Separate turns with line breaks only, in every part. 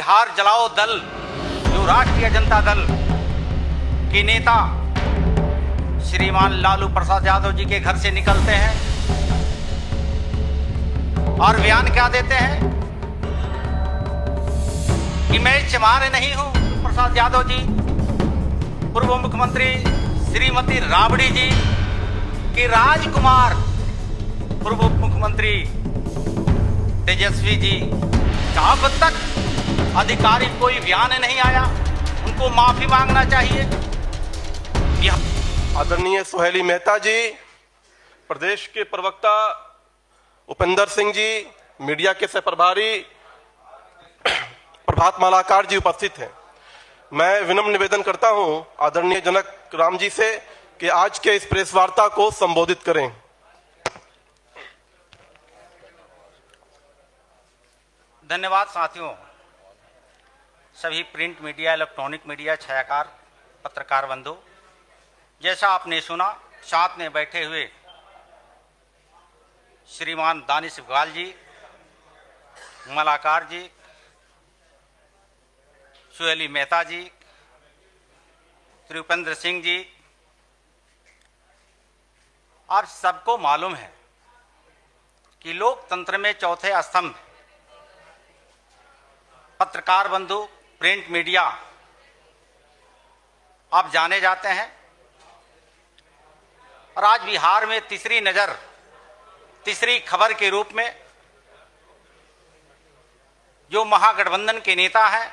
बिहार जलाओ दल जो राष्ट्रीय जनता दल के नेता श्रीमान लालू प्रसाद यादव जी के घर से निकलते हैं और बयान क्या देते हैं कि मैं चमार नहीं हूं प्रसाद यादव जी, पूर्व मुख्यमंत्री श्रीमती राबड़ी जी के राजकुमार पूर्व मुख्यमंत्री तेजस्वी जी का अब तक आधिकारिक कोई बयान नहीं आया, उनको माफी मांगना चाहिए।
आदरणीय सुहेली मेहता जी, प्रदेश के प्रवक्ता उपेंद्र सिंह जी, मीडिया के सह प्रभारी प्रभात मालाकार जी उपस्थित हैं। मैं विनम्र निवेदन करता हूं आदरणीय जनक राम जी से कि आज के इस प्रेस वार्ता को संबोधित करें।
धन्यवाद साथियों। सभी प्रिंट मीडिया, इलेक्ट्रॉनिक मीडिया, छायाकार, पत्रकार बंधु, जैसा आपने सुना, साथ में बैठे हुए श्रीमान दानिश इकबाल जी, मलाकार जी, सुहेली मेहता जी, त्रिपेंद्र सिंह जी, आप सबको मालूम है कि लोकतंत्र में चौथे स्तंभ पत्रकार बंधु, प्रिंट मीडिया आप जाने जाते हैं। और आज बिहार में तीसरी नजर, तीसरी खबर के रूप में जो महागठबंधन के नेता हैं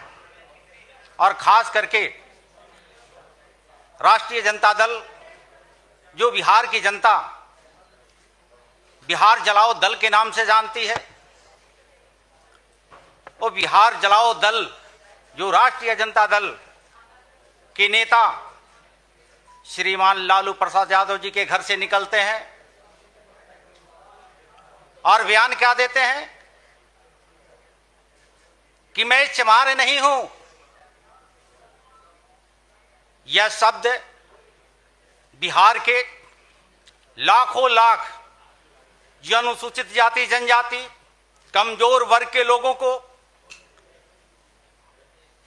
और खास करके राष्ट्रीय जनता दल, जो बिहार की जनता बिहार जलाओ दल के नाम से जानती है, वो बिहार जलाओ दल जो राष्ट्रीय जनता दल के नेता श्रीमान लालू प्रसाद यादव जी के घर से निकलते हैं और बयान क्या देते हैं कि मैं चमार नहीं हूं। यह शब्द बिहार के लाखों लाख जो अनुसूचित जाति, जनजाति, कमजोर वर्ग के लोगों को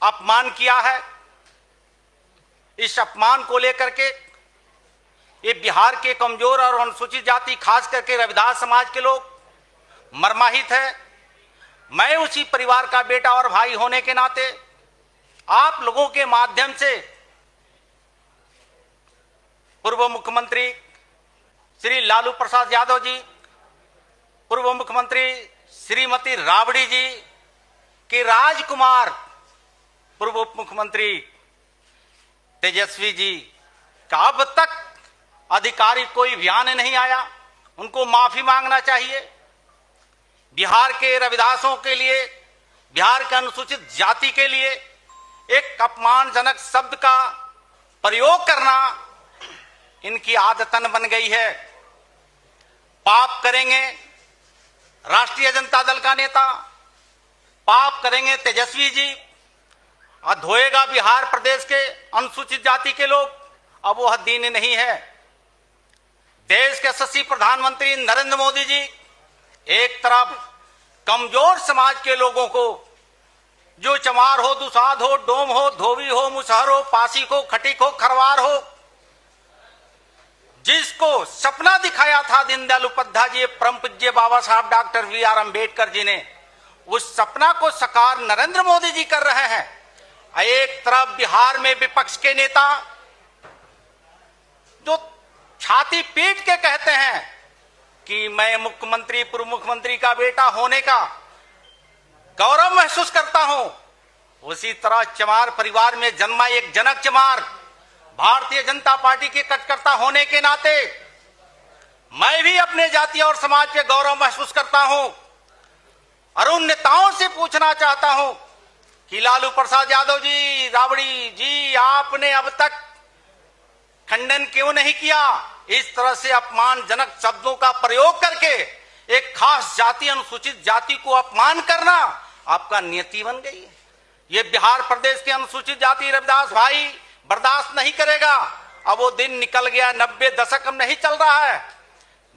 अपमान किया है। इस अपमान को लेकर के ये बिहार के कमजोर और अनुसूचित जाति, खास करके रविदास समाज के लोग मर्माहित है। मैं उसी परिवार का बेटा और भाई होने के नाते आप लोगों के माध्यम से पूर्व मुख्यमंत्री श्री लालू प्रसाद यादव जी, पूर्व मुख्यमंत्री श्रीमती राबड़ी जी के राजकुमार पूर्व उप मुख्यमंत्री तेजस्वी जी का अब तक आधिकारिक कोई बयान नहीं आया, उनको माफी मांगना चाहिए। बिहार के रविदासों के लिए, बिहार के अनुसूचित जाति के लिए एक अपमानजनक शब्द का प्रयोग करना इनकी आदतन बन गई है। पाप करेंगे राष्ट्रीय जनता दल का नेता, पाप करेंगे तेजस्वी जी, और धोएगा बिहार प्रदेश के अनुसूचित जाति के लोग। अब वह दिन नहीं है। देश के यशस्वी प्रधानमंत्री नरेंद्र मोदी जी एक तरफ कमजोर समाज के लोगों को, जो चमार हो, दुसाध हो, डोम हो, धोबी हो, मुसहर हो, पासीक हो, खटीक हो, खरवार हो, जिसको सपना दिखाया था दीनदयाल उपाध्याय जी, परम पूज्य बाबा साहब डॉक्टर BR अम्बेडकर जी ने, उस सपना को साकार नरेंद्र मोदी जी कर रहे हैं। एक तरफ बिहार में विपक्ष के नेता जो छाती पीट के कहते हैं कि मैं मुख्यमंत्री, पूर्व मुख्यमंत्री का बेटा होने का गौरव महसूस करता हूं, उसी तरह चमार परिवार में जन्मा एक जनक चमार, भारतीय जनता पार्टी के कार्यकर्ता होने के नाते मैं भी अपने जाति और समाज पे गौरव महसूस करता हूं और उन नेताओं से पूछना चाहता हूं कि लालू प्रसाद यादव जी, राबड़ी जी, आपने अब तक खंडन क्यों नहीं किया? इस तरह से अपमानजनक शब्दों का प्रयोग करके एक खास जाति, अनुसूचित जाति को अपमान करना आपका नियति बन गई है। ये बिहार प्रदेश के अनुसूचित जाति रविदास भाई बर्दाश्त नहीं करेगा। अब वो दिन निकल गया, 90 दशक नहीं चल रहा है।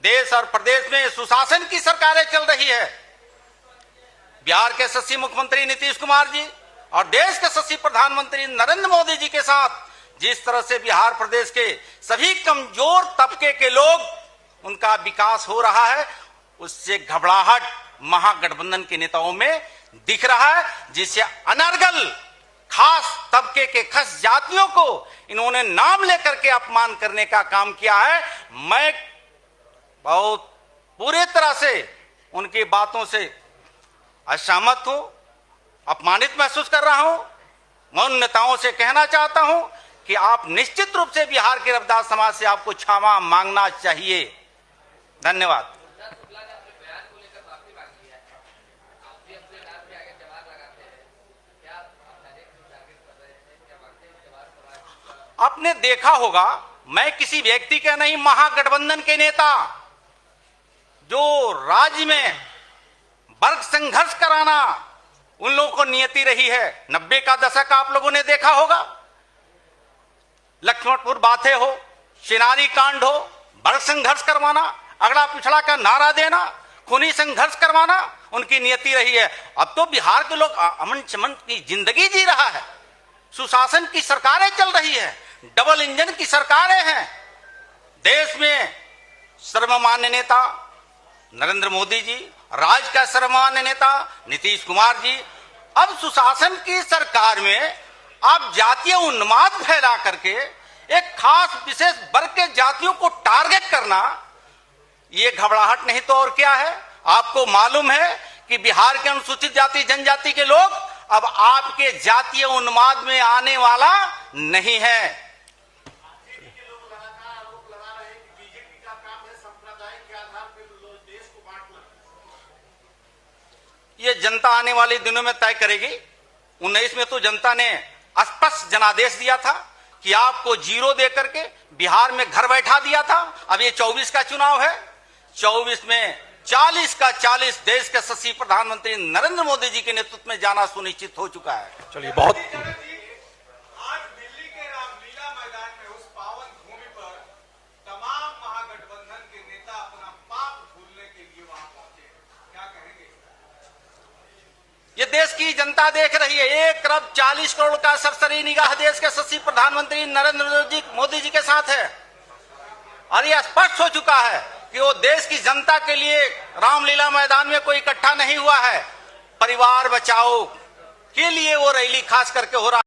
देश और प्रदेश में सुशासन की सरकारें चल रही है। बिहार के यशस्वी मुख्यमंत्री नीतीश कुमार जी, और देश के यशस्वी प्रधानमंत्री नरेंद्र मोदी जी के साथ जिस तरह से बिहार प्रदेश के सभी कमजोर तबके के लोग उनका विकास हो रहा है, उससे घबराहट महागठबंधन के नेताओं में दिख रहा है, जिससे अनर्गल खास तबके के खस जातियों को इन्होंने नाम लेकर के अपमान करने का काम किया है। मैं बहुत पूरी तरह से उनकी बातों से असहमत हूं, अपमानित महसूस कर रहा हूं। मैं उन नेताओं से कहना चाहता हूं कि आप निश्चित रूप से बिहार के रविदास समाज से आपको क्षमा मांगना चाहिए। धन्यवाद। आपने देखा होगा, मैं किसी व्यक्ति का नहीं, महागठबंधन के नेता जो राज्य में वर्ग संघर्ष कराना उन लोगों को नियति रही है। 90 का दशक आप लोगों ने देखा होगा, लक्ष्मणपुर बातें हो, शिनारी कांड हो, वर्ग संघर्ष करवाना, अगड़ा पिछड़ा का नारा देना, खूनी संघर्ष करवाना उनकी नियति रही है। अब तो बिहार के लोग अमन चमन की जिंदगी जी रहा है, सुशासन की सरकारें चल रही है, डबल इंजन की सरकारें हैं। देश में सर्वमान्य नेता नरेंद्र मोदी जी, राज्य का सर्वमान्य नेता नीतीश कुमार जी, अब सुशासन की सरकार में आप जातीय उन्माद फैला करके एक खास विशेष वर्ग के जातियों को टारगेट करना, ये घबराहट नहीं तो और क्या है। आपको मालूम है कि बिहार के अनुसूचित जाति जनजाति के लोग अब आपके जातीय उन्माद में आने वाला नहीं है। ये जनता आने वाले दिनों में तय करेगी। 19 में तो जनता ने स्पष्ट जनादेश दिया था कि आपको 0 दे करके बिहार में घर बैठा दिया था। अब ये 24 का चुनाव है, 24 में 40 का 40 देश के यशस्वी प्रधानमंत्री नरेंद्र मोदी जी के नेतृत्व में जाना सुनिश्चित हो चुका है।
चलिए, बहुत
आज दिल्ली के रामलीला मैदान में उस पावन भूमि पर तमाम महागठबंधन के नेता अपना पाप भूलने के लिए वहां पहुंचे, क्या कहेंगे?
ये देश की जनता देख रही है। 1 अरब 40 करोड़ का सरसरी निगाह देश के यशस्वी प्रधानमंत्री नरेंद्र मोदी जी के साथ है और यह स्पष्ट हो चुका है कि वो देश की जनता के लिए रामलीला मैदान में कोई इकट्ठा नहीं हुआ है। परिवार बचाओ के लिए वो रैली खास करके हो रहा है।